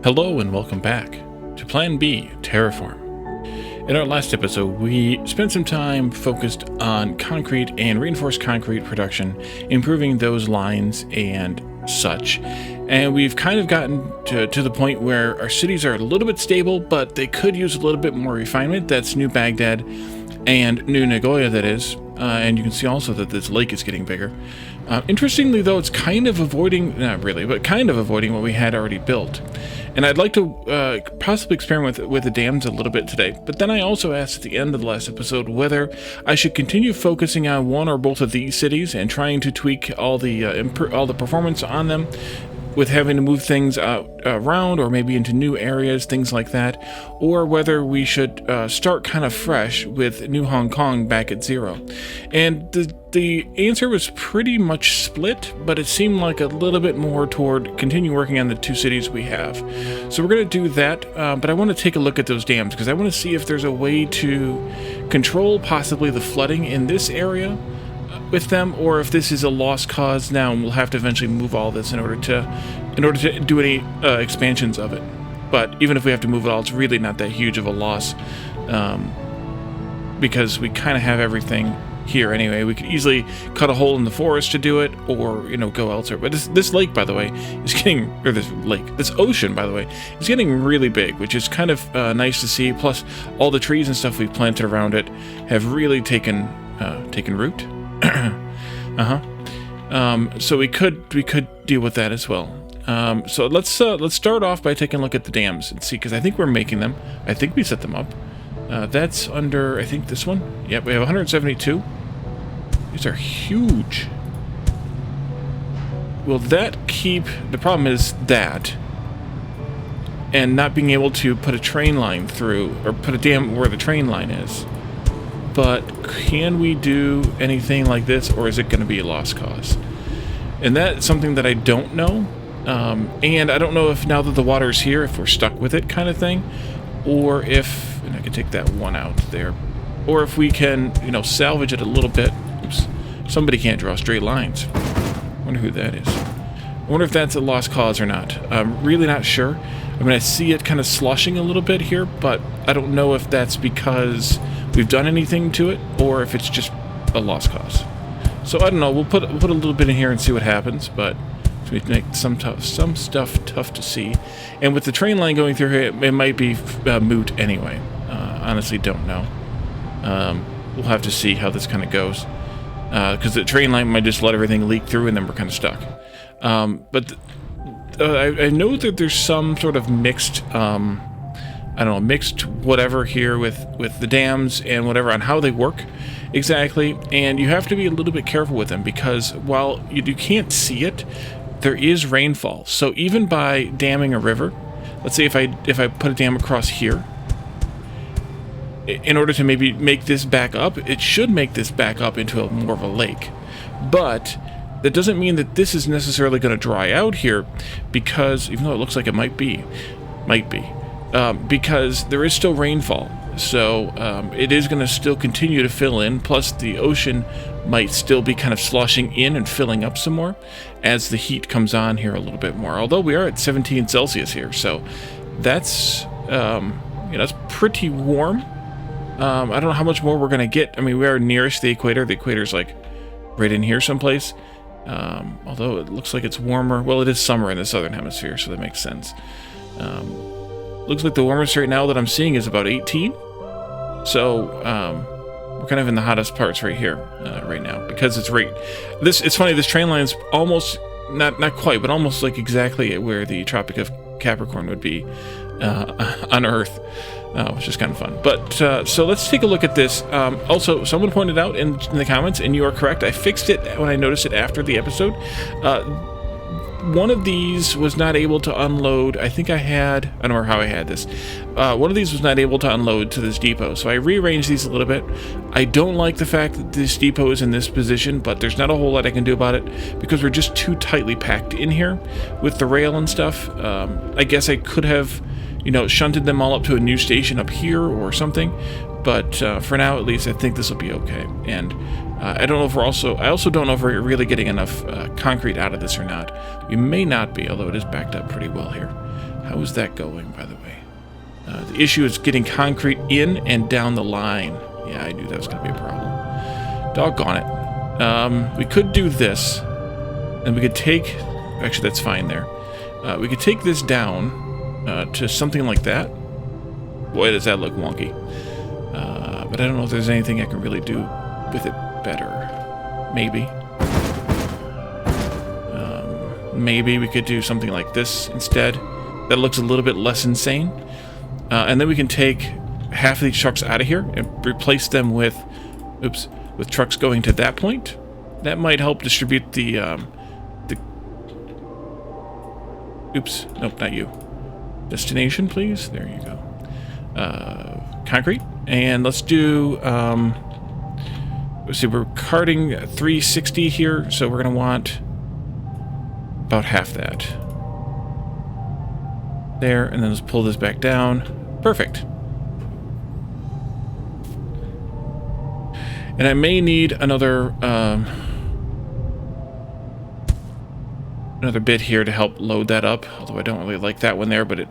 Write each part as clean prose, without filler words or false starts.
Hello and welcome back to Plan B, Terraform. In our last episode, we spent some time focused on concrete and reinforced concrete production, improving those lines and such. And we've kind of gotten to the point where our cities are a little bit stable, but they could use a little bit more refinement. That's New Baghdad and New Nagoya, that is. And you can see also that this lake is getting bigger. Interestingly, though, it's kind of avoiding, not really, but kind of avoiding what we had already built. And I'd like to possibly experiment with the dams a little bit today. But then I also asked at the end of the last episode whether I should continue focusing on one or both of these cities and trying to tweak all the performance on them, with having to move things around or maybe into new areas, things like that, or whether we should start kind of fresh with New Hong Kong back at 0. And the answer was pretty much split, but it seemed like a little bit more toward continue working on the two cities we have. So we're going to do that, but I want to take a look at those dams because I want to see if there's a way to control possibly the flooding in this area with them, or if this is a lost cause now and we'll have to eventually move all this in order to do any expansions of it. But even if we have to move it all, it's really not that huge of a loss, because we kind of have everything here anyway. We could easily cut a hole in the forest to do it, or go elsewhere. But this lake, by the way, is getting, or this ocean, by the way, is getting really big, which is kind of nice to see. Plus all the trees and stuff we've planted around it have really taken root. So we could deal with that as well. So let's start off by taking a look at the dams and see, because I think we're making them. I think we set them up. That's under, I think, this one. Yep, we have 172. These are huge. Will that keep... The problem is that, and not being able to put a train line through, or put a dam where the train line is. But can we do anything like this, or is it going to be a lost cause? And that's something that I don't know. And I don't know if now that the water's here, if we're stuck with it kind of thing, or if, and I can take that one out there, or if we can, salvage it a little bit. Oops. Somebody can't draw straight lines. I wonder who that is. I wonder if that's a lost cause or not. I'm really not sure. I mean, I see it kind of sloshing a little bit here, but I don't know if that's because we've done anything to it, or if it's just a lost cause. So I don't know. We'll put a little bit in here and see what happens, but we make some stuff tough to see. And with the train line going through here, it might be moot anyway. Honestly, don't know. We'll have to see how this kind of goes, because the train line might just let everything leak through, and then we're kind of stuck. But I know that there's some sort of mixed. Mixed whatever here with the dams and whatever on how they work exactly, and you have to be a little bit careful with them, because while you can't see it, there is rainfall. So even by damming a river, let's say if I put a dam across here, in order to maybe make this back up, it should make this back up into more of a lake. But that doesn't mean that this is necessarily going to dry out here, because even though it looks like it might be. Because there is still rainfall, so it is going to still continue to fill in, plus the ocean might still be kind of sloshing in and filling up some more as the heat comes on here a little bit more, although we are at 17 Celsius here, so that's that's pretty warm. I don't know how much more we're going to get. I mean, we are nearest the equator. The equator's like right in here someplace, although it looks like it's warmer. Well, it is summer in the southern hemisphere, so that makes sense. Looks like the warmest right now that I'm seeing is about 18. So we're kind of in the hottest parts right here right now, because it's right. It's funny. This train line's almost not quite, but almost like exactly where the Tropic of Capricorn would be on Earth, which is kind of fun. But so let's take a look at this. Also, someone pointed out in the comments, and you are correct. I fixed it when I noticed it after the episode. One of these was not able to unload. I don't remember how I had this. One of these was not able to unload to this depot, so I rearranged these a little bit. I don't like the fact that this depot is in this position, but there's not a whole lot I can do about it, because we're just too tightly packed in here with the rail and stuff. I guess I could have, shunted them all up to a new station up here or something, but for now at least I think this will be okay. And I don't know if I also don't know if we're really getting enough concrete out of this or not. We may not be, although it is backed up pretty well here. How is that going, by the way? The issue is getting concrete in and down the line. Yeah, I knew that was going to be a problem. Doggone it. We could do this, and we could take... Actually, that's fine there. We could take this down to something like that. Boy, does that look wonky. But I don't know if there's anything I can really do with it better. Maybe. Maybe we could do something like this instead. That looks a little bit less insane. And then we can take half of these trucks out of here and replace them with... Oops. With trucks going to that point. That might help distribute the oops, nope, not you. Destination, please. There you go. Concrete. And let's do, let's see, we're carting 360 here, so we're going to want about half that. There, and then let's pull this back down. Perfect. And I may need another another bit here to help load that up, although I don't really like that one there, but it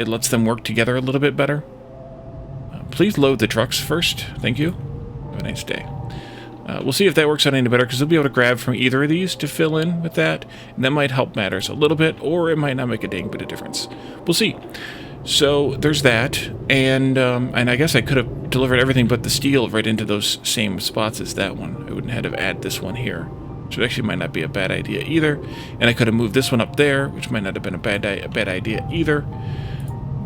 lets them work together a little bit better. Please load the trucks first. Thank you. Have a nice day. We'll see if that works out any better, because they'll be able to grab from either of these to fill in with that, and that might help matters a little bit, or it might not make a dang bit of difference. We'll see. So there's that, and I guess I could have delivered everything but the steel right into those same spots as that one. I wouldn't have had to add this one here, which actually might not be a bad idea either. And I could have moved this one up there, which might not have been a bad idea either.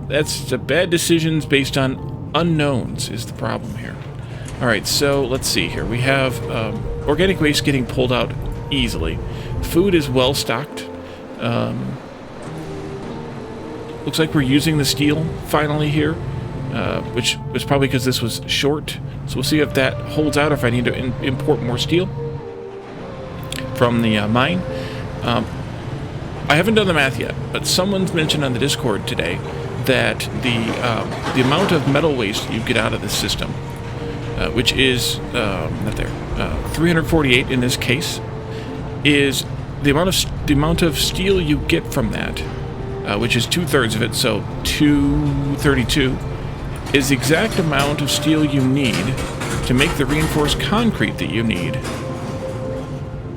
That's bad decisions based on unknowns is the problem here. All right, so let's see here. We have organic waste getting pulled out easily. Food is well stocked. Looks like we're using the steel finally here, which was probably because this was short. So we'll see if that holds out, or if I need to import more steel from the mine. I haven't done the math yet, but someone's mentioned on the Discord today that the amount of metal waste you get out of this system, which is not there, 348 in this case, is the amount of steel you get from that. Which is 2/3 of it, so 232, is the exact amount of steel you need to make the reinforced concrete that you need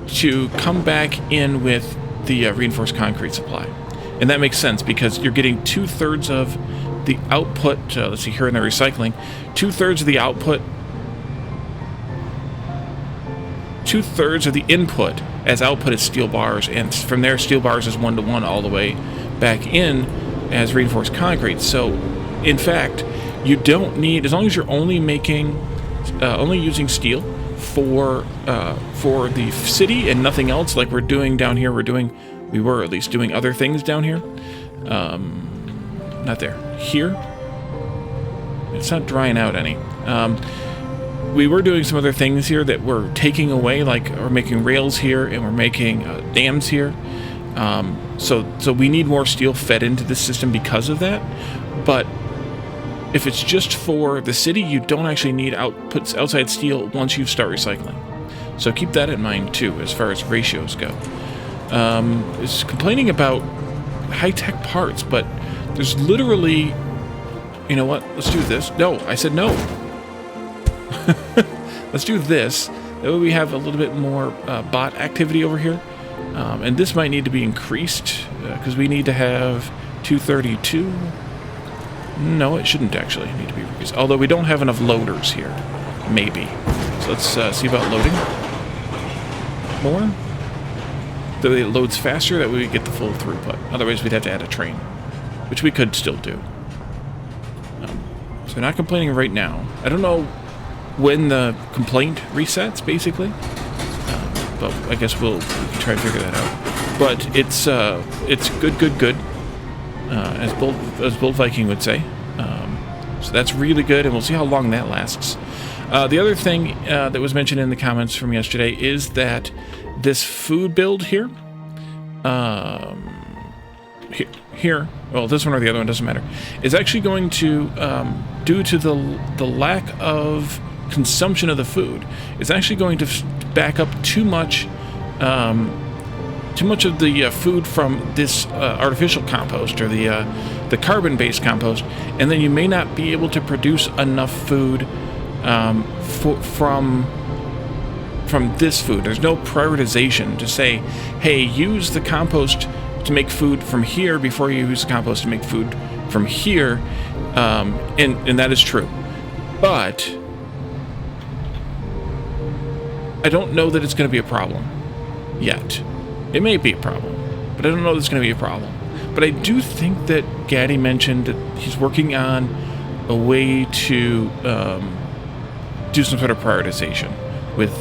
to come back in with the reinforced concrete supply. And that makes sense, because you're getting 2/3 of the output, let's see, here in the recycling, 2/3 of the output, 2/3 of the input as output is steel bars, and from there steel bars is 1-to-1 all the way back in as reinforced concrete. So in fact, you don't need, as long as you're only making only using steel for the city and nothing else, like we're doing down here. We were at least doing other things down here. Not there. Here, it's not drying out any. We were doing some other things here that we're taking away, like we're making rails here and we're making dams here. So we need more steel fed into this system because of that. But if it's just for the city, you don't actually need outside steel once you start recycling. So keep that in mind too, as far as ratios go. It's complaining about high-tech parts, but there's literally... You know what? Let's do this. No, I said no. Let's do this. That way we have a little bit more bot activity over here. And this might need to be increased, because we need to have 232. No, it shouldn't actually need to be increased. Although we don't have enough loaders here. Maybe. So let's see about loading more. That way it loads faster, that way we get the full throughput. Otherwise we'd have to add a train, which we could still do. So not complaining right now. I don't know when the complaint resets, basically. But I guess we can try and figure that out. But it's good. As Bold Viking would say. So that's really good, and we'll see how long that lasts. The other thing that was mentioned in the comments from yesterday is that this food build here, here, well, this one or the other one, doesn't matter, is actually going to, due to the lack of consumption of the food, it's actually going to back up too much too much of the food from this artificial compost or the carbon-based compost, and then you may not be able to produce enough food from this food. There's no prioritization to say, hey, use the compost to make food from here before you use the compost to make food from here, and that is true. But I don't know that it's going to be a problem yet. It may be a problem, but I don't know that it's going to be a problem. But I do think that Gaddy mentioned that he's working on a way to do some sort of prioritization with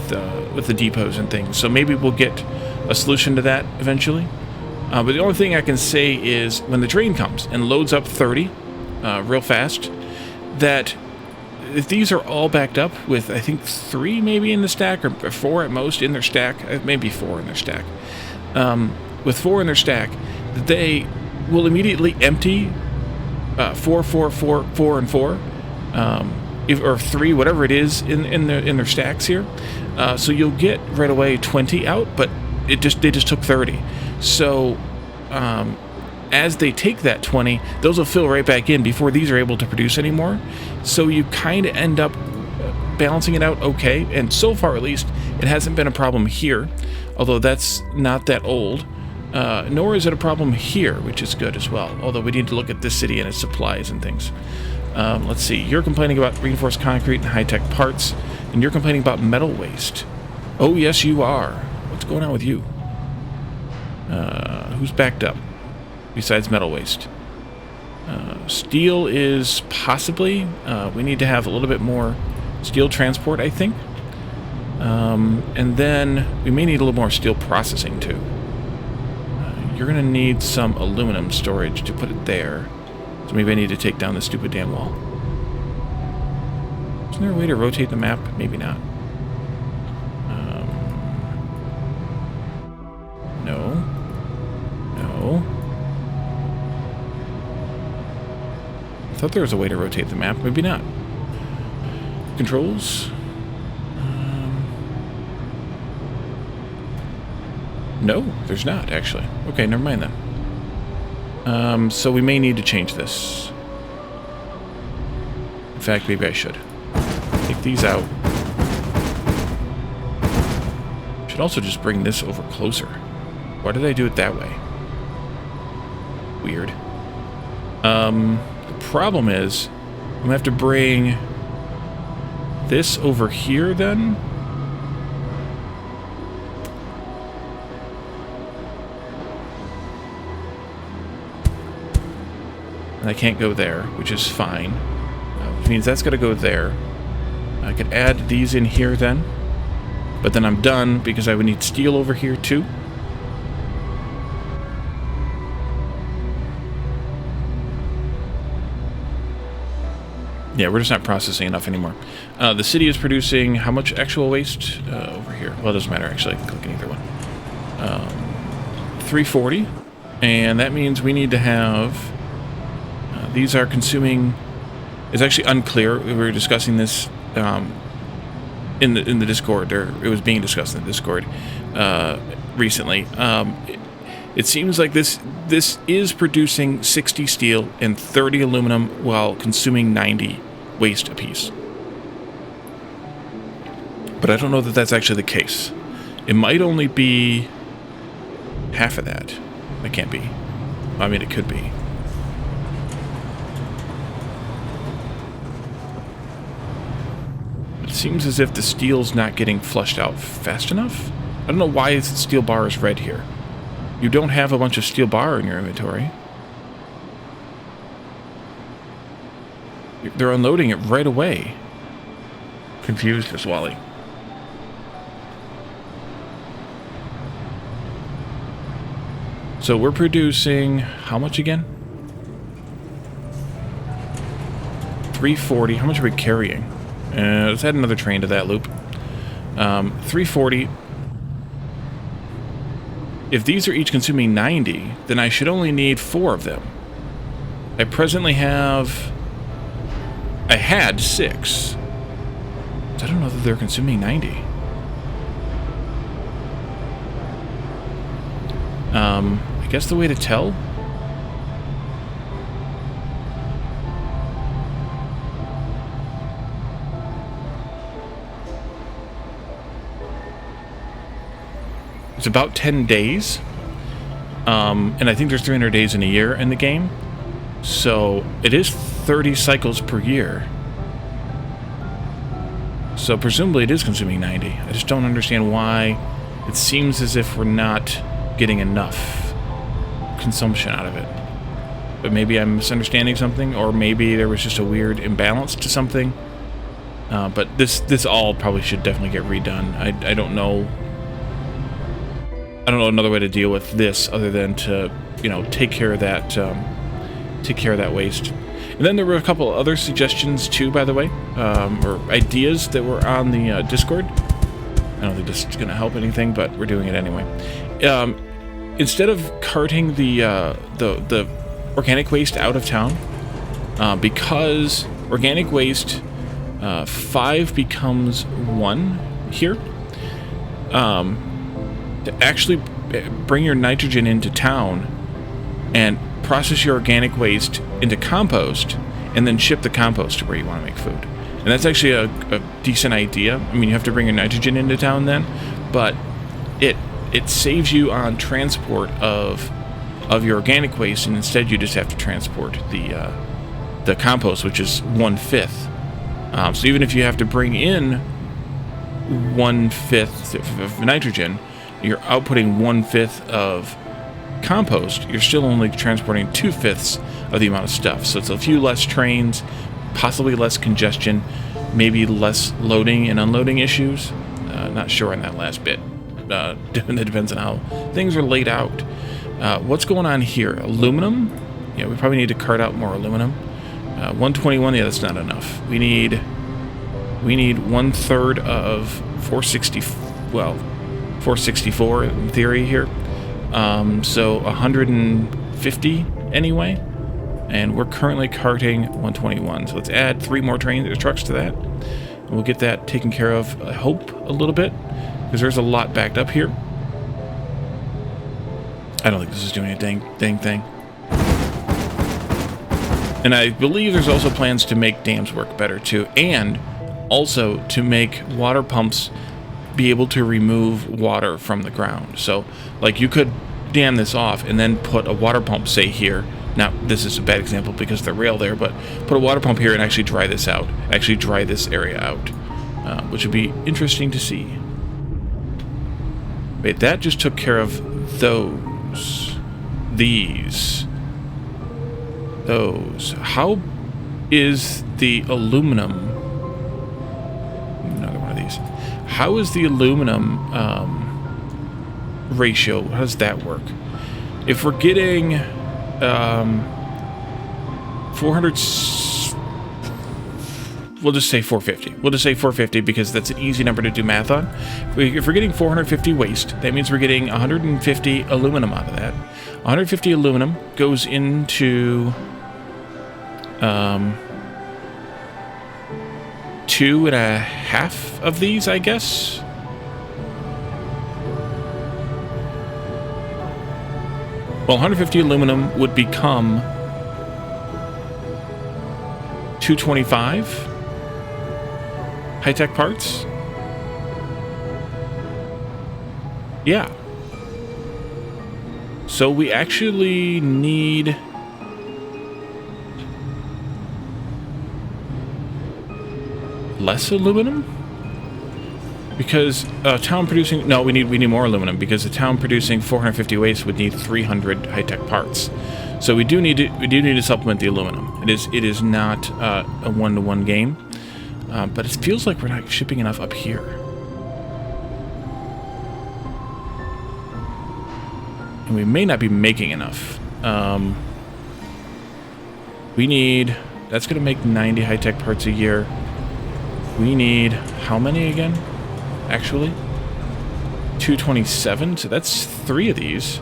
the depots and things. So maybe we'll get a solution to that eventually. But the only thing I can say is when the train comes and loads up 30 real fast, that if these are all backed up with, I think, 3 maybe in the stack, or 4 at most in their stack, maybe 4 in their stack, with 4 in their stack, they will immediately empty 4, 4, 4, 4, and 4, or 3, whatever it is in their stacks here. So you'll get right away 20 out, but they just took 30. So as they take that 20, those will fill right back in before these are able to produce anymore. So you kind of end up balancing it out okay, and so far at least it hasn't been a problem here, although that's not that old, nor is it a problem here, which is good as well, although we need to look at this city and its supplies and things. Let's see, you're complaining about reinforced concrete and high-tech parts, and you're complaining about metal waste. Oh yes, you are. What's going on with you? Who's backed up besides metal waste? Steel is possibly. We need to have a little bit more steel transport, I think. And then we may need a little more steel processing too. You're going to need some aluminum storage to put it there. So maybe I need to take down the stupid damn wall. Isn't there a way to rotate the map? Maybe not. No. No. I thought there was a way to rotate the map. Maybe not. Controls? No, there's not, actually. Okay, never mind then. So we may need to change this. In fact, maybe I should. Take these out. Should also just bring this over closer. Why did I do it that way? Weird. The problem is, I'm gonna have to bring this over here then. And I can't go there, which is fine. Which means that's gotta go there. I could add these in here then. But then I'm done because I would need steel over here too. Yeah, we're just not processing enough anymore. The city is producing how much actual waste over here? Well, it doesn't matter, actually. I can click on either one. 340. And that means we need to have... these are consuming... It's actually unclear. We were discussing this in the Discord. Or it was being discussed in the Discord recently. It seems like this is producing 60 steel and 30 aluminum while consuming 90 waste apiece. But I don't know that that's actually the case. It might only be half of that. It can't be. I mean, it could be. It seems as if the steel's not getting flushed out fast enough. I don't know why the steel bar is red here. You don't have a bunch of steel bar in your inventory. They're unloading it right away. Confused as Wally. So we're producing how much again? 340. How much are we carrying? Let's add another train to that loop. 340. If these are each consuming 90, then I should only need 4 of them. I presently have... I had 6. So I don't know that they're consuming 90. I guess the way to tell... It's about 10 days. And I think there's 300 days in a year in the game. So it is 30 cycles per year. So presumably it is consuming 90. I just don't understand why it seems as if we're not getting enough consumption out of it. But maybe I'm misunderstanding something, or maybe there was just a weird imbalance to something. But this all probably should definitely get redone. I don't know. I don't know another way to deal with this other than to, you know, take care of that waste. And then there were a couple other suggestions too, by the way, or ideas that were on the Discord. I don't think this is going to help anything, but we're doing it anyway. Instead of carting the organic waste out of town, because organic waste 5 becomes 1 here. To actually bring your nitrogen into town and process your organic waste into compost and then ship the compost to where you want to make food. And that's actually a decent idea. I mean, you have to bring your nitrogen into town then, but it saves you on transport of your organic waste, and instead you just have to transport the compost, which is 1/5. So even if you have to bring in 1/5 of nitrogen, you're outputting 1/5 of compost, you're still only transporting 2/5 of the amount of stuff. So it's a few less trains, possibly less congestion, maybe less loading and unloading issues. Not sure on that last bit. It depends on how things are laid out. What's going on here? Aluminum? Yeah, we probably need to cart out more aluminum. 121, yeah, that's not enough. We need 1/3 of 460, well, 464 in theory here. So 150 anyway. And we're currently carting 121. So let's add 3 more trucks to that. And we'll get that taken care of, I hope, a little bit. Because there's a lot backed up here. I don't think this is doing a dang thing. And I believe there's also plans to make dams work better too. And also to make water pumps be able to remove water from the ground. So, like, you could dam this off and then put a water pump, say, here. Now, this is a bad example because of the rail there, but put a water pump here and actually dry this out. Actually dry this area out, which would be interesting to see. Wait, that just took care of those. These. Those. How is the aluminum... Another one of these. How is the aluminum ratio? How does that work? If we're getting 400, we'll just say 450. We'll just say 450 because that's an easy number to do math on. If we're getting 450 waste, that means we're getting 150 aluminum out of that. 150 aluminum goes into 2.5 of these, I guess. Well, 150 aluminum would become 225 high-tech parts. Yeah. So we actually need... less aluminum? Because town producing... No, we need more aluminum because the town producing 450 waste would need 300 high-tech parts. So we do need to supplement the aluminum. It is not a one-to-one game, but it feels like we're not shipping enough up here. And we may not be making enough. We need... That's going to make 90 high-tech parts a year. We need... How many again? Actually, 227, so that's 3 of these.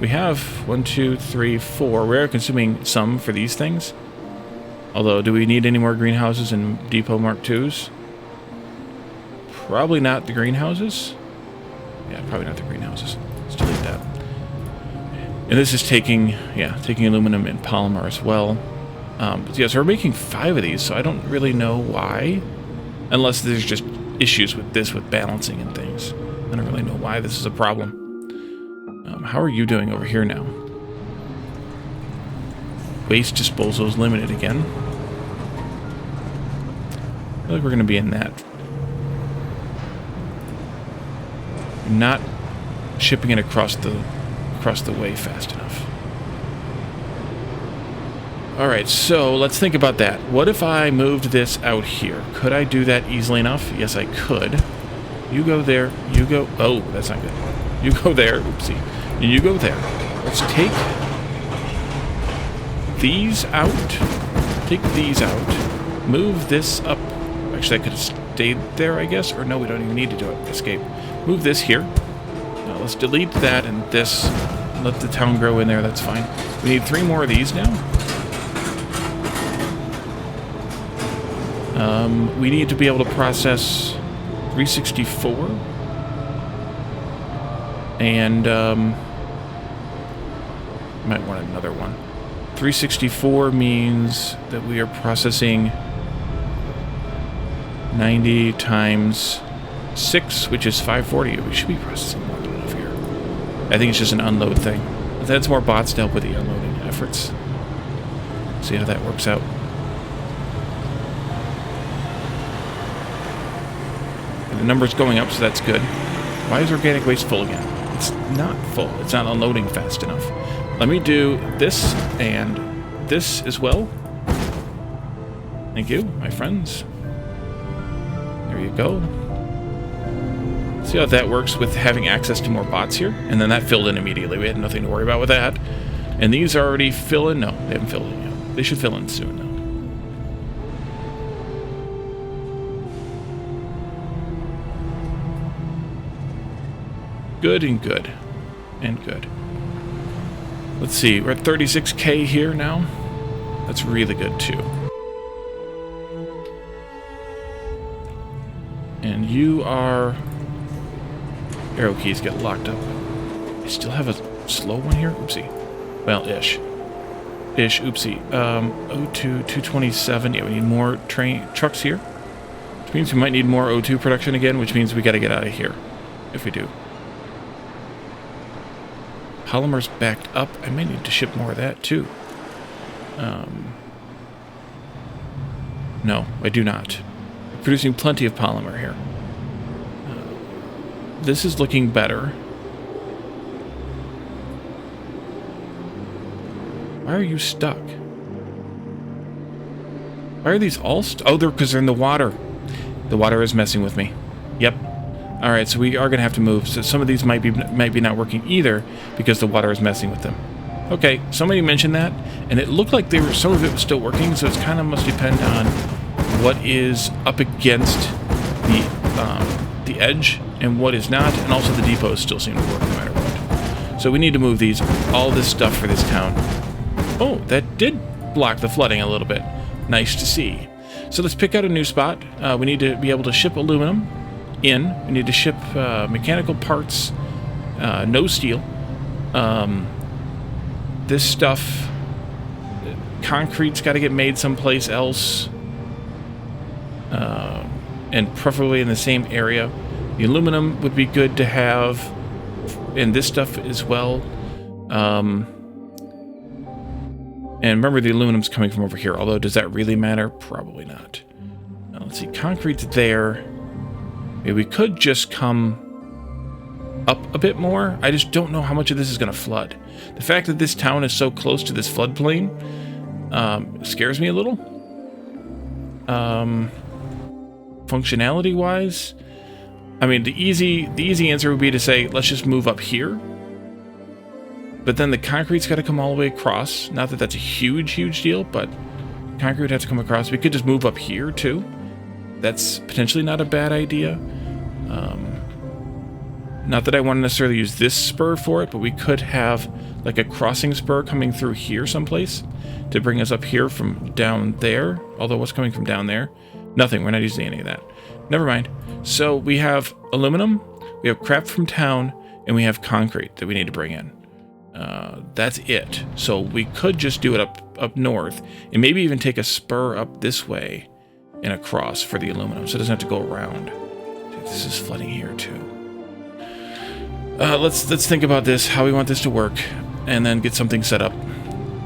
We have 1, 2, 3, 4. We're consuming some for these things. Although, do we need any more greenhouses and Depot Mark IIs? Probably not the greenhouses. Yeah, probably not the greenhouses. Let's delete that. And this is taking aluminum and polymer as well. Yeah, so we're making 5 of these, so I don't really know why. Unless there's just issues with this, with balancing and things. I don't really know why this is a problem. How are you doing over here now? Waste disposal is limited again. I feel like we're going to be in that. Not shipping it across the way fast enough. Alright, so let's think about that. What if I moved this out here? Could I do that easily enough? Yes, I could. You go there. You go... Oh, that's not good. You go there. Oopsie. You go there. Let's take these out. Take these out. Move this up. Actually, I could have stayed there, I guess. Or no, we don't even need to do it. Escape. Move this here. Now let's delete that and this. Let the town grow in there. That's fine. We need 3 more of these now. We need to be able to process 364. And, might want another one. 364 means that we are processing 90 times 6, which is 540. We should be processing more than enough here. I think it's just an unload thing. That's more bots to help with the unloading efforts. See how that works out. And the number's going up, so that's good. Why is organic waste full again? It's not full. It's not unloading fast enough. Let me do this and this as well. Thank you, my friends. There you go. See how that works with having access to more bots here? And then that filled in immediately. We had nothing to worry about with that. And these are already filling. No, they haven't filled in yet. They should fill in soon, though. Good and good. And good. Let's see, we're at 36k here now. That's really good too. And you are... Arrow keys get locked up. I still have a slow one here? Oopsie. Well, ish. Oopsie. O2, 227. Yeah, we need more trucks here. Which means we might need more O2 production again, which means we gotta get out of here. If we do. Polymer's backed up. I may need to ship more of that, too. No, I do not. I'm producing plenty of polymer here. This is looking better. Why are you stuck? Why are these all oh, they're because they're in the water. The water is messing with me. Yep. Alright, so we are going to have to move. So some of these might be not working either because the water is messing with them. Okay, somebody mentioned that, and it looked like some of it was still working, so it's kind of must depend on what is up against the edge and what is not, and also the depots still seem to work no matter what. So we need to move all this stuff for this town. Oh, that did block the flooding a little bit. Nice to see. So let's pick out a new spot. We need to be able to ship aluminum in. We need to ship mechanical parts, no steel. This stuff, concrete's got to get made someplace else, and preferably in the same area. The aluminum would be good to have, and this stuff as well. And remember, the aluminum's coming from over here, although does that really matter? Probably not. Now, let's see, concrete's there. Maybe we could just come up a bit more. I just don't know how much of this is going to flood. The fact that this town is so close to this floodplain scares me a little. Functionality-wise, I mean, the easy answer would be to say, let's just move up here. But then the concrete's got to come all the way across. Not that that's a huge deal, but concrete would have to come across. We could just move up here, too. That's potentially not a bad idea. Not that I want to necessarily use this spur for it, but we could have like a crossing spur coming through here someplace to bring us up here from down there. Although what's coming from down there? Nothing. We're not using any of that. Never mind. So we have aluminum, we have crap from town, and we have concrete that we need to bring in. That's it. So we could just do it up north, and maybe even take a spur up this way and across for the aluminum, so it doesn't have to go around. Dude, this is flooding here too. Let's think about this, how we want this to work, and then get something set up.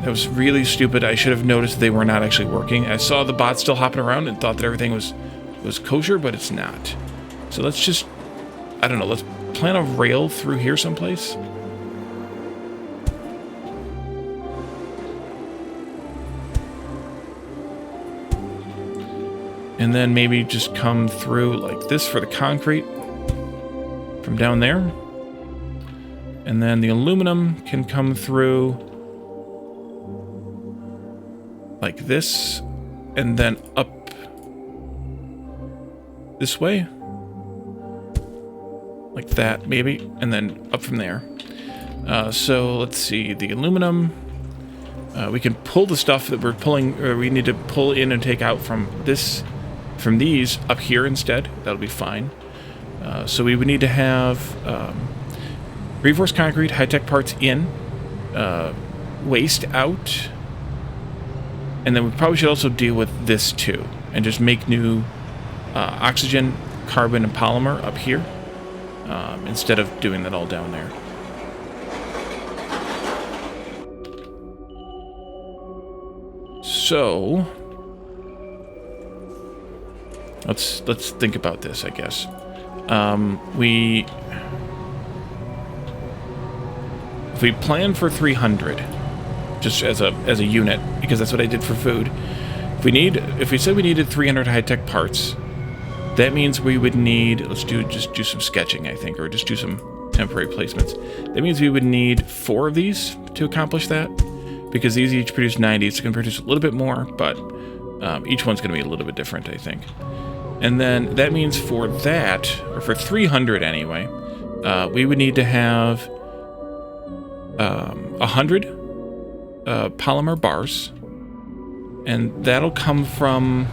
That was really stupid. I should have noticed they were not actually working. I saw the bot still hopping around and thought that everything was kosher, but it's not. So let's just, I don't know, let's plant a rail through here someplace. And then maybe just come through like this for the concrete from down there. And then the aluminum can come through like this, and then up this way. Like that, maybe, and then up from there. So let's see, the aluminum. We can pull the stuff that we're pulling, or we need to pull in and take out from these up here instead. That'll be fine. So we would need to have reinforced concrete, high-tech parts in, waste out, and then we probably should also deal with this too, and just make new oxygen, carbon, and polymer up here, instead of doing that all down there. So let's think about this, I guess. If we plan for 300, just as a unit, because that's what I did for food. If we said we needed 300 high-tech parts, that means we would need, just do some sketching, I think, or just do some temporary placements. That means we would need 4 of these to accomplish that, because these each produce 90. It's going to produce a little bit more, but each one's going to be a little bit different, I think. And then that means for that, or for 300 anyway, we would need to have 100 polymer bars, and that'll come from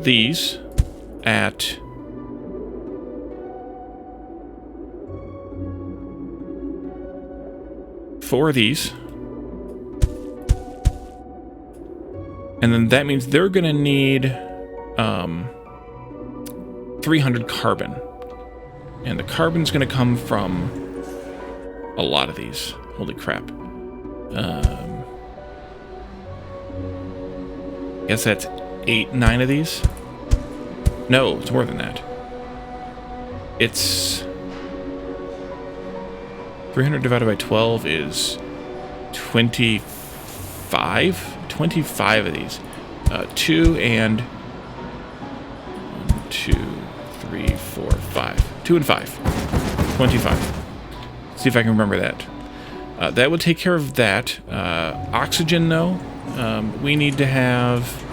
these at 4 of these. And then that means they're going to need 300 carbon. And the carbon's going to come from a lot of these. Holy crap. I guess that's 8, 9 of these? No, it's more than that. It's 300 divided by 12 is 25? 25 of these. 2 and 1, 2, 3, 4, 5. 2 and 5. 25. See if I can remember that. That would take care of that. Oxygen, though. We need to have,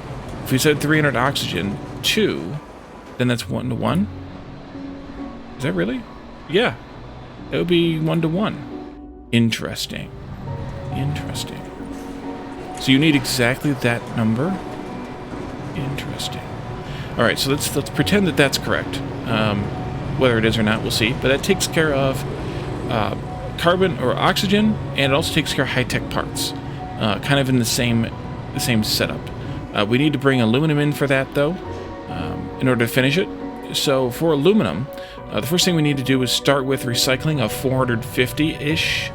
if we said 300 oxygen, 2, then that's 1 to 1. Is that really? Yeah. That would be 1 to 1. Interesting. Interesting. So you need exactly that number? Interesting. Alright, so let's pretend that that's correct. Whether it is or not, we'll see. But that takes care of carbon or oxygen, and it also takes care of high-tech parts. Kind of in the same setup. We need to bring aluminum in for that, though, in order to finish it. So for aluminum, the first thing we need to do is start with recycling of 450-ish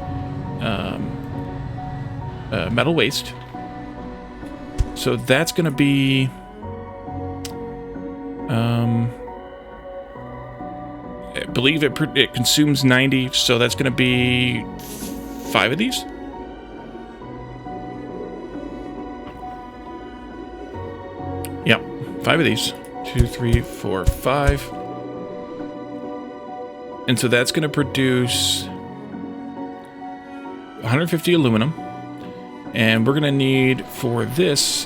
metal waste. So that's going to be I believe it consumes 90, so that's going to be 5 of these. Yep, 5 of these. 2, 3, 4, 5. And so that's going to produce 150 aluminum. And we're going to need for this,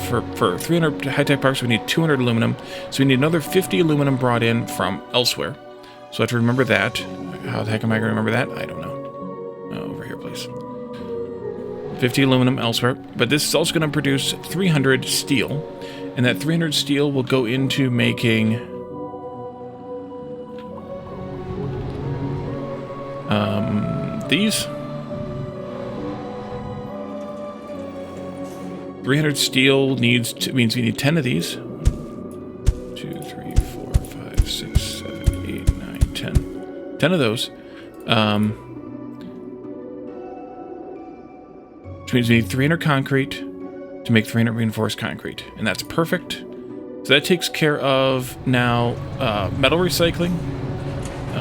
for 300 high-tech parts, we need 200 aluminum. So we need another 50 aluminum brought in from elsewhere. So I have to remember that. How the heck am I going to remember that? I don't know. Over here, please. 50 aluminum elsewhere. But this is also going to produce 300 steel. And that 300 steel will go into making these. 300 steel means we need 10 of these. 1, 2, 3, 4, 5, 6, 7, 8, 9, 10. 10 of those. Which means we need 300 concrete to make 300 reinforced concrete. And that's perfect. So that takes care of now metal recycling,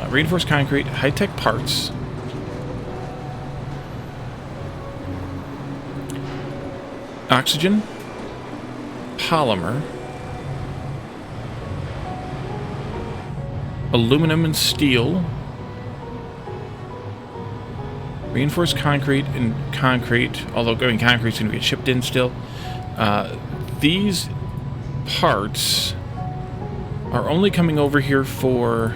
reinforced concrete, high-tech parts. Oxygen, polymer, aluminum and steel, reinforced concrete and concrete, although concrete's going to get shipped in still. These parts are only coming over here for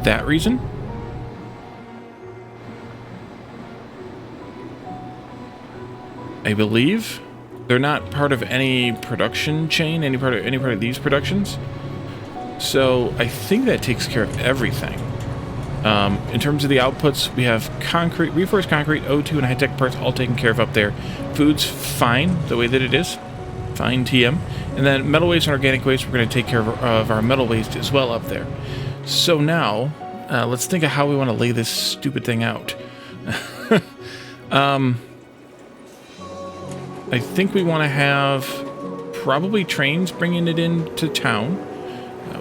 that reason. I believe they're not part of any production chain, any part of these productions. So I think that takes care of everything. In terms of the outputs, we have concrete, reinforced concrete, O2, and high-tech parts all taken care of up there. Food's fine the way that it is. Fine TM. And then metal waste and organic waste, we're going to take care of our metal waste as well up there. So now, let's think of how we want to lay this stupid thing out. I think we want to have probably trains bringing it into town.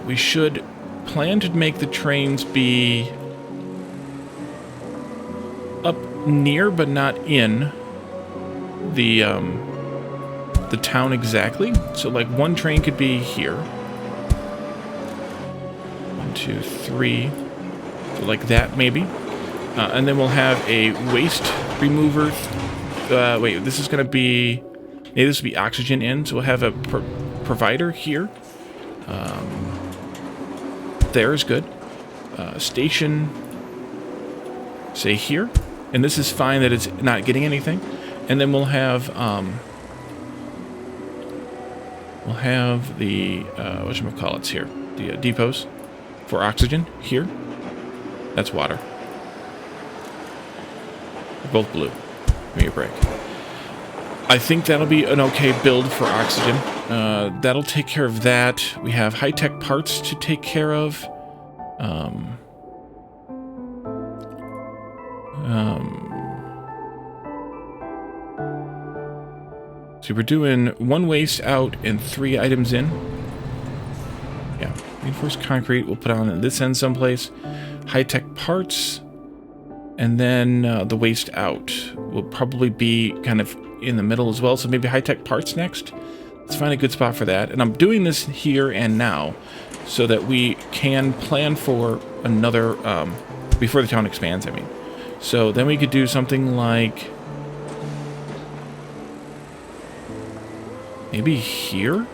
We should plan to make the trains be up near but not in the town exactly. So like one train could be here. 1, 2, 3. So like that maybe. And then we'll have a waste remover. Wait, this is going to be... Maybe this will be oxygen in, so we'll have a provider here. There is good. Station, say here. And this is fine that it's not getting anything. And then we'll have the, whatchamacallits here. The depots for oxygen here. That's water. They're both blue. Give me a break. I think that'll be an okay build for oxygen. That'll take care of that. We have high-tech parts to take care of. So we're doing 1 waste out and 3 items in. Yeah, reinforced concrete we'll put on at this end someplace. High-tech parts. And then the waste out will probably be kind of in the middle as well, so maybe high-tech parts next. Let's find a good spot for that. And I'm doing this here and now so that we can plan for another, before the town expands, I mean. So then we could do something like maybe here?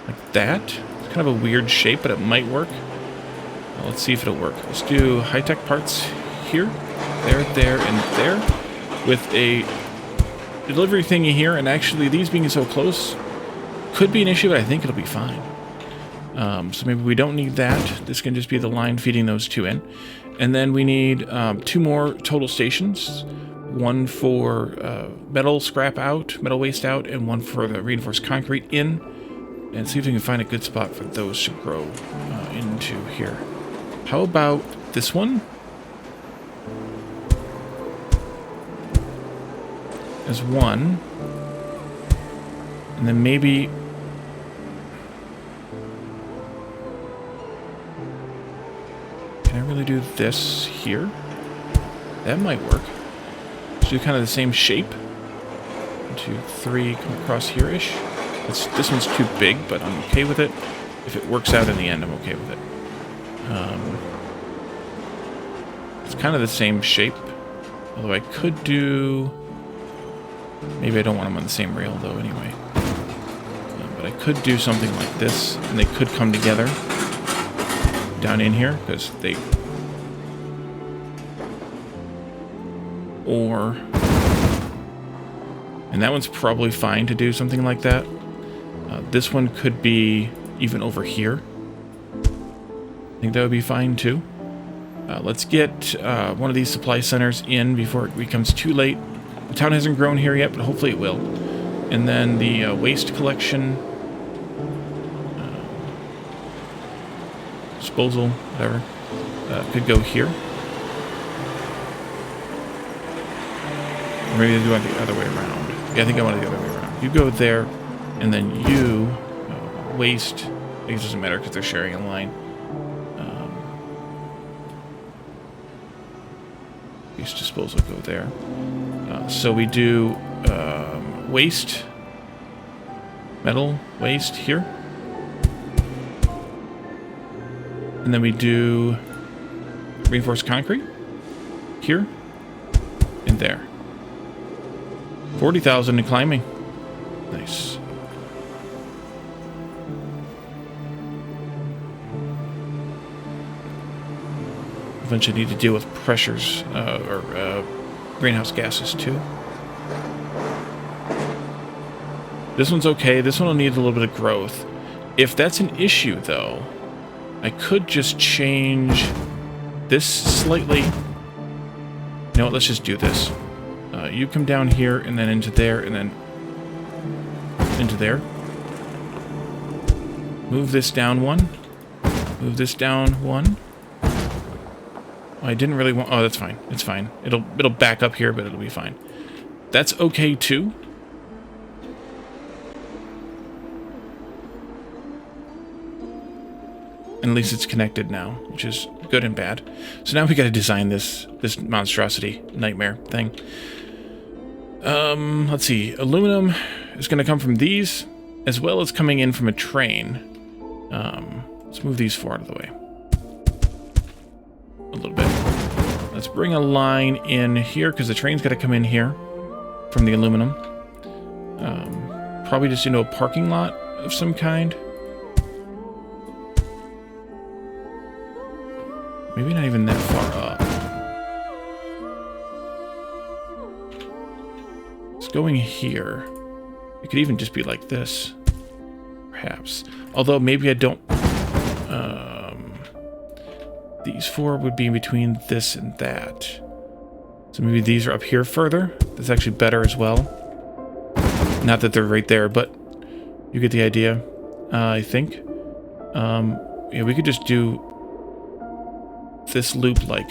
Like that? It's kind of a weird shape, but it might work. Well, let's see if it'll work. Let's do high-tech parts here, there, and there, with a delivery thingy here. And actually, these being so close could be an issue, but I think it'll be fine. So maybe we don't need that. This can just be the line feeding those 2 in. And then we need 2 more total stations. 1 for metal scrap out, metal waste out, and 1 for the reinforced concrete in. And see if we can find a good spot for those to grow into here. How about this one? As 1. And then maybe... Can I really do this here? That might work. Let's do kind of the same shape. 1, 2, 3, come across here-ish. This one's too big, but I'm okay with it. If it works out in the end, I'm okay with it. It's kind of the same shape. Although I could do... Maybe I don't want them on the same rail, though, anyway. But I could do something like this, and they could come together down in here, because they... Or... And that one's probably fine to do something like that. This one could be even over here. I think that would be fine too. Let's get one of these supply centers in before it becomes too late. The town hasn't grown here yet, but hopefully it will. And then the waste collection, disposal, whatever, could go here. Or maybe I do it the other way around. Yeah, I think I want it the other way around. You go there, and then you waste. I think it doesn't matter because they're sharing a line. Waste disposal go there. So we do waste, metal waste here. And then we do reinforced concrete here and there. 40,000 in climbing. Nice. Eventually need to deal with pressures or greenhouse gases too. This one's okay. This one will need a little bit of growth. If that's an issue, though, I could just change this slightly. You know what? Let's just do this. You come down here and then into there and then into there. Move this down one. Move this down one. I didn't really want... Oh, that's fine. It's fine. It'll back up here, but it'll be fine. That's okay, too. And at least it's connected now, which is good and bad. So now we got to design this monstrosity nightmare thing. Let's see. Aluminum is going to come from these, as well as coming in from a train. Let's move these four out of the way. A little bit. Let's bring a line in here, because the train's got to come in here from the aluminum. Probably just into a parking lot of some kind. Maybe not even that far up. It's going here. It could even just be like this. Perhaps. Although maybe I don't... these four would be in between this and that. So maybe these are up here further. That's actually better as well. Not that they're right there, but you get the idea, I think. Yeah, we could just do this loop like...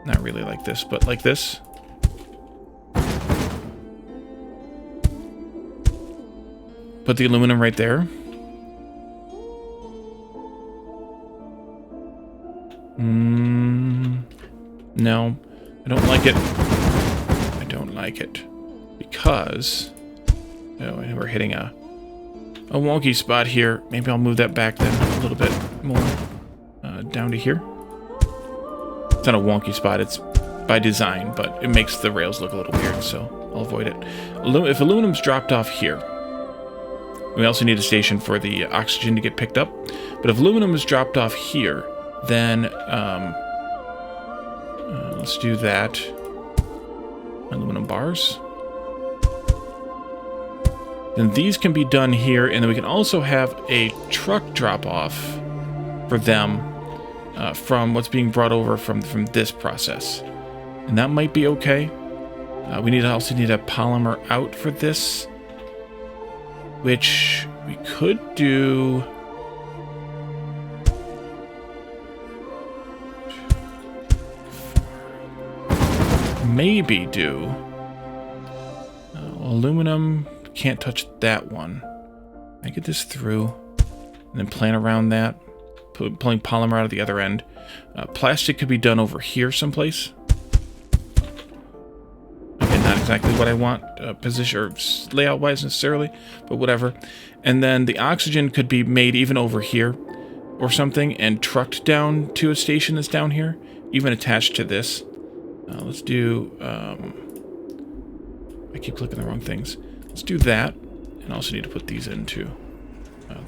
Not really like this, but like this. Put the aluminum right there. No, I don't like it. I don't like it. Because... Oh, we're hitting a wonky spot here. Maybe I'll move that back then a little bit more. Down to here. It's not a wonky spot. It's by design, but it makes the rails look a little weird, so I'll avoid it. If aluminum's dropped off here... We also need a station for the oxygen to get picked up. But if aluminum is dropped off here, then let's do that. Aluminum bars. Then these can be done here, and then we can also have a truck drop off for them from what's being brought over from this process. And that might be okay. We also need a polymer out for this, which we could do... Maybe do... aluminum, can't touch that one. I get this through, and then plan around that, pulling polymer out of the other end. Plastic could be done over here someplace. Again, not exactly what I want position or layout wise necessarily, but whatever. And then the oxygen could be made even over here or something and trucked down to a station that's down here, even attached to this. Let's do I keep clicking the wrong things. Let's do that, and I also need to put these into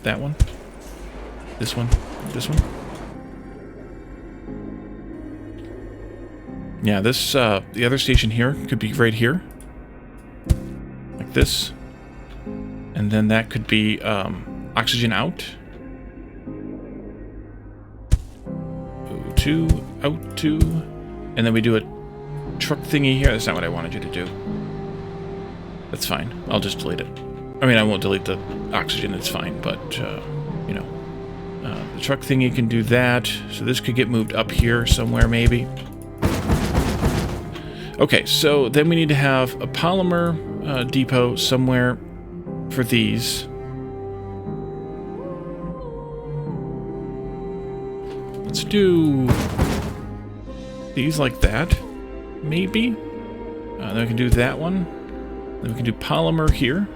that one, this one, this one. Yeah, this the other station here could be right here, like this. And then that could be oxygen out. Two, out two. And then we do a truck thingy here. That's not what I wanted you to do. That's fine. I'll just delete it. I mean, I won't delete the oxygen. It's fine. But, you know, the truck thingy can do that. So this could get moved up here somewhere, maybe. Okay, so then we need to have a polymer depot somewhere for these. Let's do these like that, maybe. Then we can do that one. Then we can do polymer here.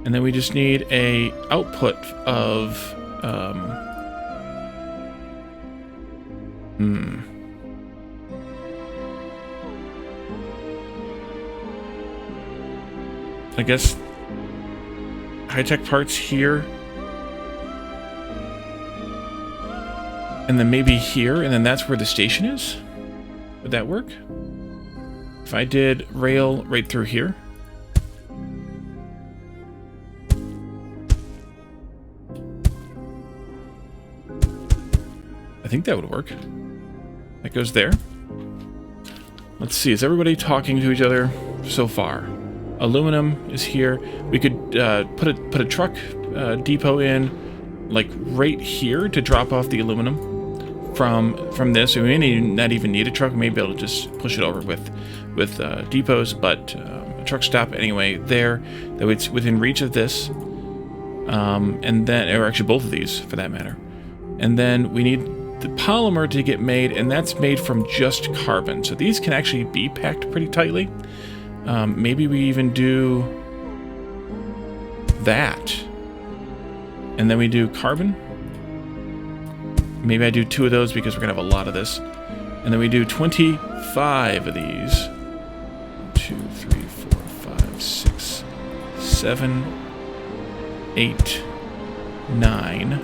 And then we just need a output of I guess high-tech parts here. And then maybe here, and then that's where the station is? Would that work? If I did rail right through here. I think that would work. That goes there. Let's see, is everybody talking to each other so far? Aluminum is here. We could put a truck depot in, like right here, to drop off the aluminum from this. We may not even need a truck. We may be able to just push it over with depots, but a truck stop anyway there. That it's within reach of this, and then, or actually both of these for that matter. And then we need the polymer to get made, and that's made from just carbon. So these can actually be packed pretty tightly. Maybe we even do that. And then we do carbon. Maybe I do 2 of those because we're going to have a lot of this. And then we do 25 of these. 1, 2, 3, 4, 5, 6, 7, 8, 9.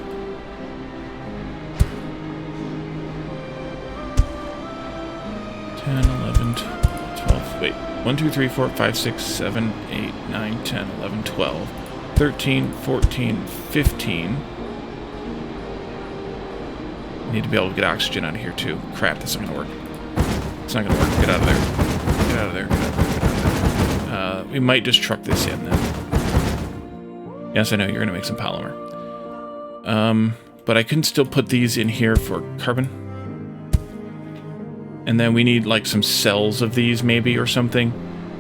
10, 11, 12, wait. 1, 2, 3, 4, 5, 6, 7, 8, 9, 10, 11, 12, 13, 14, 15. I need to be able to get oxygen out of here too. Crap, this isn't going to work. It's not going to work. Get out of there. Get out of there. Get out of there. Get out of there. We might just truck this in then. Yes, I know, you're going to make some polymer. But I can still put these in here for carbon. And then we need like some cells of these maybe or something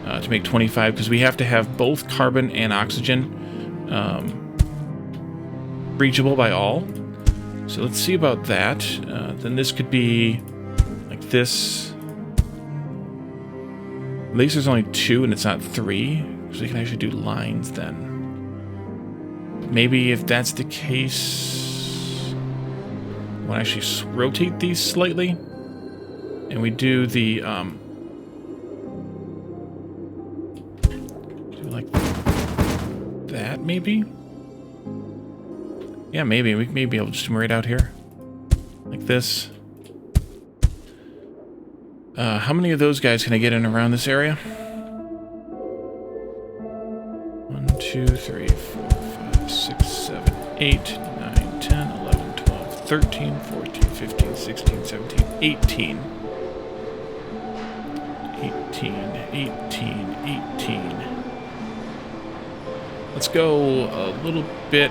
to make 25, because we have to have both carbon and oxygen reachable by all. So let's see about that. Then this could be like this. At least there's only 2 and it's not 3, so we can actually do lines then. Maybe if that's the case, we'll actually rotate these slightly. And we do the, do like that, maybe? Yeah, maybe. We may be able to just come right out here. Like this. How many of those guys can I get in around this area? 1, 2, 3, 4, 5, 6, 7, 8, 9, 10, 11, 12, 13, 14, 15, 16, 17, 18. 18. Let's go a little bit.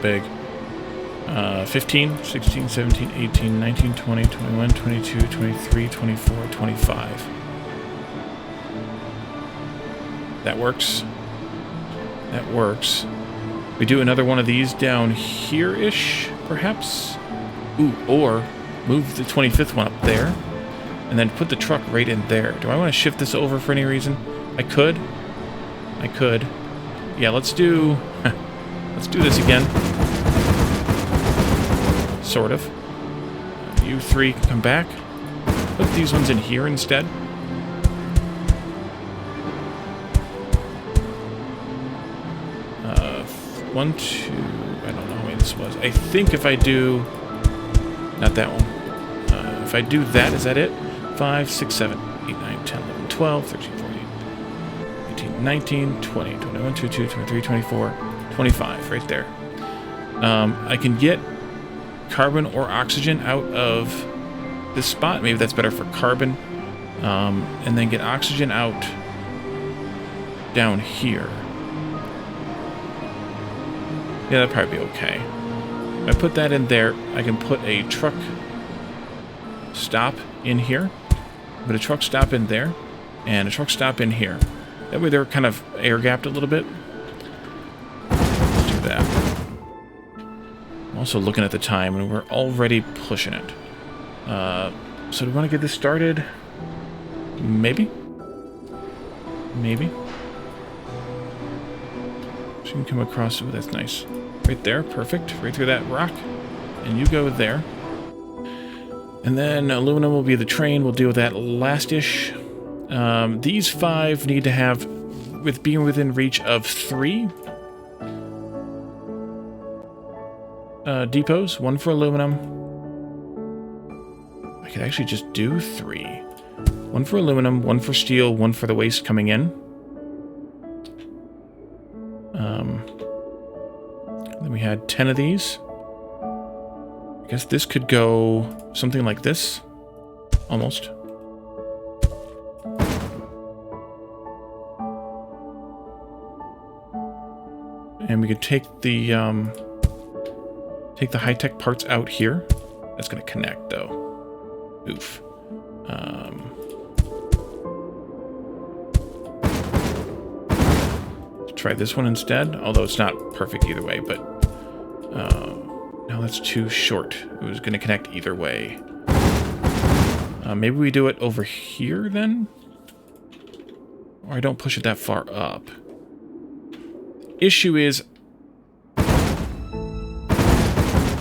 Big. 15, 16, 17, 18, 19, 20, 21, 22, 23, 24, 25. That works. That works. We do another one of these down here-ish, perhaps? Ooh, or move the 25th one up there, and then put the truck right in there. Do I want to shift this over for any reason? I could. Yeah, let's do... Let's do this again. Sort of. You three can come back. Put these ones in here instead. One, two... I don't know how many this was. I think if I do... Not that one. If I do that, is that it? 5, 6, 7, 8, 9, 10, 11, 12, 13, 14, 18, 19, 20, 21, 22, 23, 24, 25. Right there. I can get carbon or oxygen out of this spot. Maybe that's better for carbon. And then get oxygen out down here. Yeah, that'd probably be okay. If I put that in there, I can put a truck stop in here. Put a truck stop in there. And a truck stop in here. That way they're kind of air-gapped a little bit. Let's do that. I'm also looking at the time, and we're already pushing it. So do we want to get this started? Maybe? Maybe? So you can come across... Oh, that's nice. Right there, perfect. Right through that rock. And you go there. And then aluminum will be the train. We'll deal with that last-ish. These 5 need to have... With being within reach of 3... depots. 1 for aluminum. I could actually just do 3. 1 for aluminum, 1 for steel, 1 for the waste coming in. Then we had 10 of these. I guess this could go something like this. Almost. And we could take the high-tech parts out here. That's going to connect, though. Oof. Try this one instead, although it's not perfect either way, but no, that's too short. It was going to connect either way. Maybe we do it over here then? Or I don't push it that far up. Issue is...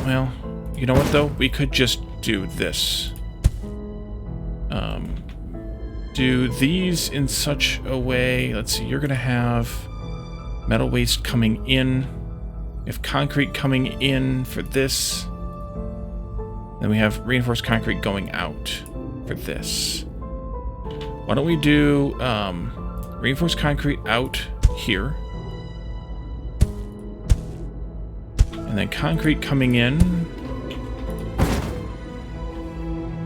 Well, you know what though? We could just do this. Do these in such a way... Let's see, you're going to have... metal waste coming in. If concrete coming in for this. Then we have reinforced concrete going out for this. Why don't we do reinforced concrete out here. And then concrete coming in.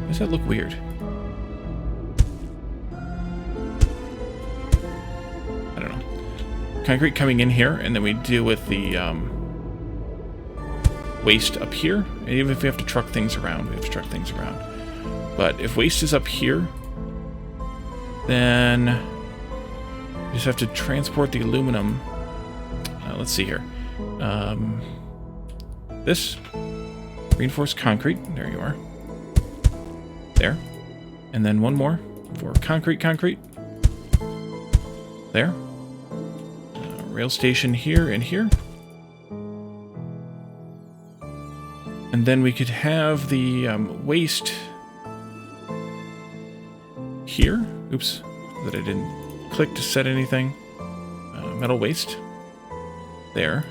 Does that look weird? I don't know. Concrete coming in here, and then we deal with the waste up here. And even if we have to truck things around, we have to truck things around. But if waste is up here, then we just have to transport the aluminum. Let's see here. This reinforced concrete. There you are. There. And then one more for concrete. There. Rail station here and here. And then we could have the waste here. Oops, that I didn't click to set anything. Metal waste. There.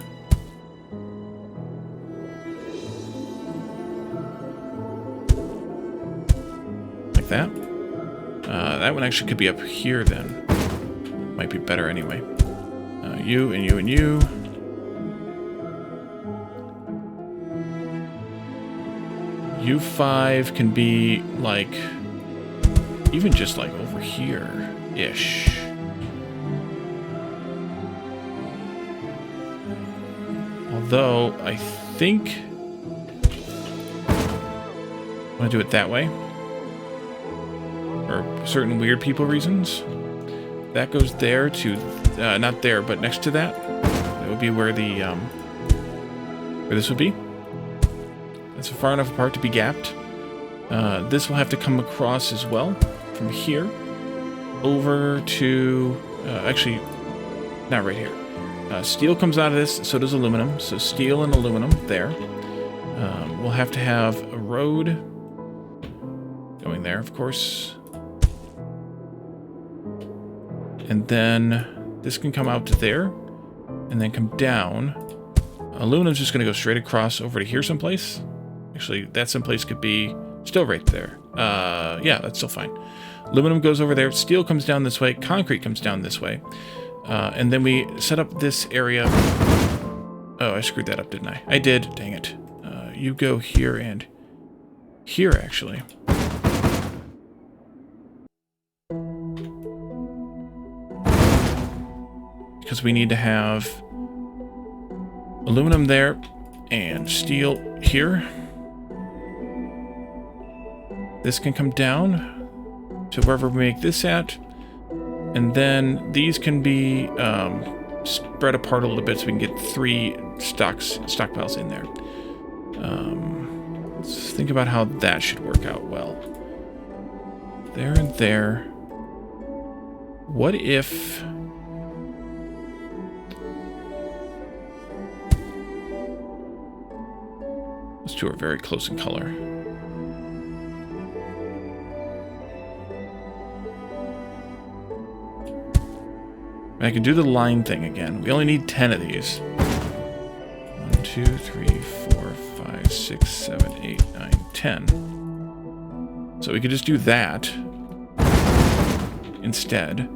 Like that. That one actually could be up here then. Might be better anyway. You and you and you. You 5 can be like, even just like over here-ish. Although, I think I want to do it that way. For certain weird people reasons. That goes there to, not there, but next to that. That would be where the, where this would be. That's far enough apart to be gapped. This will have to come across as well from here over to, actually, not right here. Steel comes out of this, so does aluminum. So steel and aluminum there. We'll have to have a road going there, of course. And then this can come out to there and then come down. Aluminum's just going to go straight across over to here someplace. Actually, that someplace could be still right there. Yeah, that's still fine. Aluminum goes over there. Steel comes down this way. Concrete comes down this way. And then we set up this area. Oh, I screwed that up, didn't I? I did. Dang it. You go here and here, actually. Because we need to have aluminum there and steel here. This can come down to wherever we make this at. And then these can be spread apart a little bit so we can get 3 stockpiles in there. Let's think about how that should work out well. There and there. What if... Those two are very close in color. I can do the line thing again. We only need 10 of these. 1, 2, 3, 4, 5, 6, 7, 8, 9, 10. So we could just do that instead.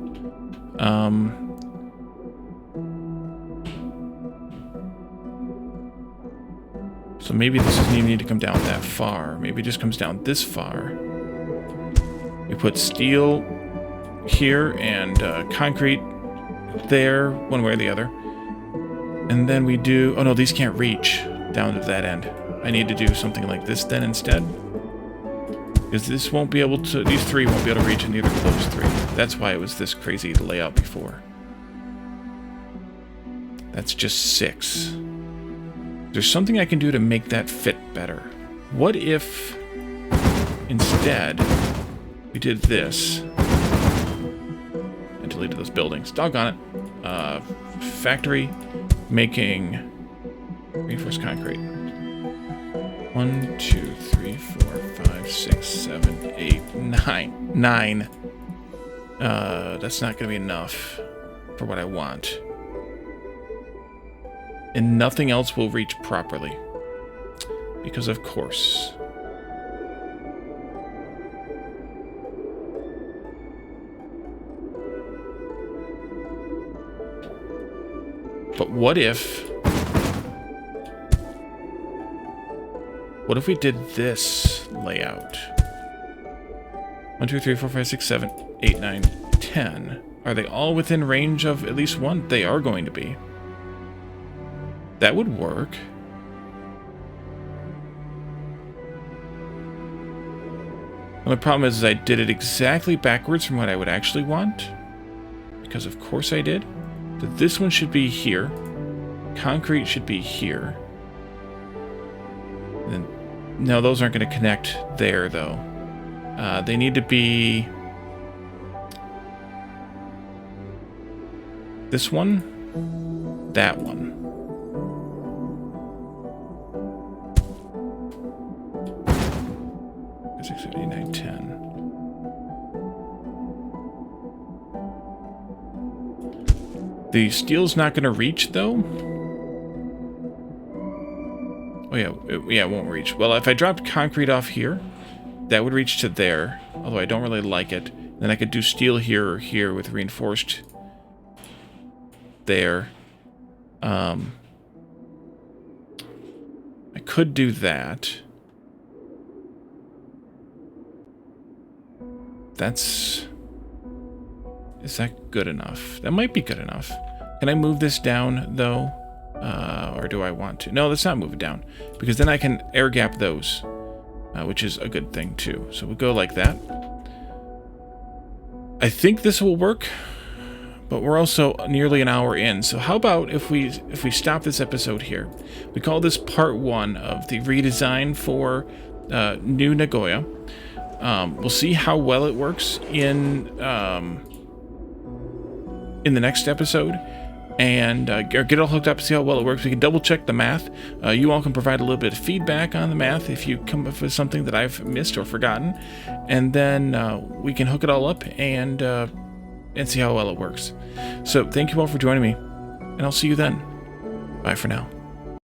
So maybe this doesn't even need to come down that far. Maybe it just comes down this far. We put steel here and concrete there, one way or the other. And then we do... Oh no, these can't reach down to that end. I need to do something like this then instead. Because this won't be able to... These 3 won't be able to reach in either of those 3. That's why it was this crazy layout before. That's just 6. There's something I can do to make that fit better. What if instead we did this and deleted those buildings? Doggone it. Factory making reinforced concrete. 1, 2, 3, 4, 5, 6, 7, 8, 9. 9. That's not going to be enough for what I want. And nothing else will reach properly. Because of course. But what if we did this layout? 1, 2, 3, 4, 5, 6, 7, 8, 9, 10. Are they all within range of at least 1? They are going to be. That would work. Well, the problem is I did it exactly backwards from what I would actually want. Because of course I did. So this one should be here. Concrete should be here. And then, no, those aren't going to connect there, though. They need to be... This one. That one. 6, 7, 8, 9, 10. The steel's not going to reach, though. Oh, yeah. Yeah, it won't reach. Well, if I dropped concrete off here, that would reach to there. Although I don't really like it. Then I could do steel here or here with reinforced there. I could do that. Is that good enough? That might be good enough. Can I move this down, though? Or do I want to? No, let's not move it down. Because then I can air gap those. Which is a good thing, too. So we'll go like that. I think this will work. But we're also nearly an hour in. So how about if we stop this episode here? We call this part 1 of the redesign for New Nagoya. We'll see how well it works in the next episode, and get it all hooked up, see how well it works. We can double check the math. You all can provide a little bit of feedback on the math if you come up with something that I've missed or forgotten, and then we can hook it all up and see how well it works. So thank you all for joining me, and I'll see you then. Bye for now.